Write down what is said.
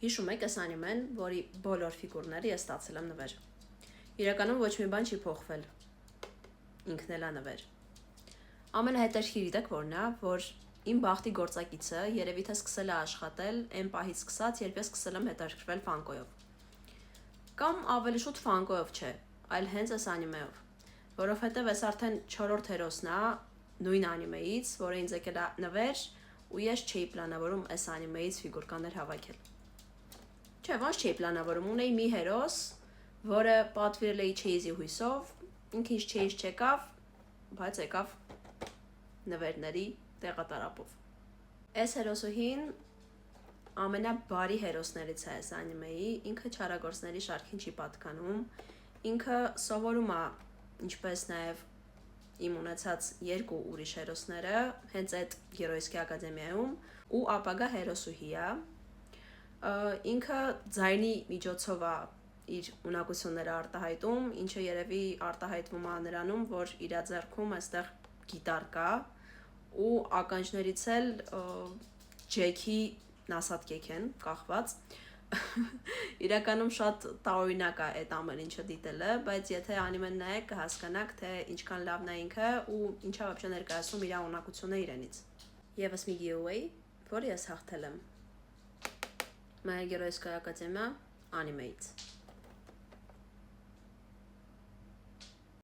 Հիշում եք այս անիմեն, որի բոլոր ֆիգուրները ես ստացել եմ նվեր։ Իրականում ոչ մի բան չի փոխվել։ Ինքն էլ է նվեր։ Ամենահետաքրքիրը գիտեք որն է, որ իմ բախտի գործակիցը երևի թե սկսել է աշխատել այն պահից սկսած, երբ ես սկսել եմ հետաքրքրվել Ֆանկոյով։ Կամ ավելի շուտ Ֆանկոյով չէ, այլ հենց այս անիմեով, որովհետև այս արդեն 4-րդ հերոսն է նույն անիմեից, որը ինձ եկել է նվեր, ու ես չէի պլանավորում այս անիմեից ֆիգուրկաներ հավաքել։ Չէ, ոնց չէի պլանավորում, ունեի մի հերոս, որը պատվիրել էի չեյզի հույսով, ինքը ինչ չեյզ չեկավ, բայց եկավ նվերների տեղատարապով։ Այս հերոսուհին ամենաբարի հերոսներից է այս անիմեի, ինքը չարագործների շարքին չի պատկանում, ինքը սովորում է, ինչպես նաև իմ ունեցած երկու ուրիշ հերոսները, հենց այդ Գերոյսկի ակադեմիայում, ու ապագա հերոսուհի է, ինքը ձայնի միջոցով է իր ունակությունները արտահայտում, ինչը երևի արտահայտվում է նրանում, որ իր ձեռքում այստեղ գիտար կա, ու ականջներից էլ Ջեքի նասատկեք են կախված, իրականում շատ տարօրինակ է այդ ամեն ինչը դիտելը, բայց եթե անիմեն նայեք կհասկանաք, թե ինչքան լավն է ինքը ու ինչա вообще ներկայացնում իր ունակությունը իրենից։ Եվս մի giveaway, որ ես հաղթել եմ My Геройская Академия անիմեից։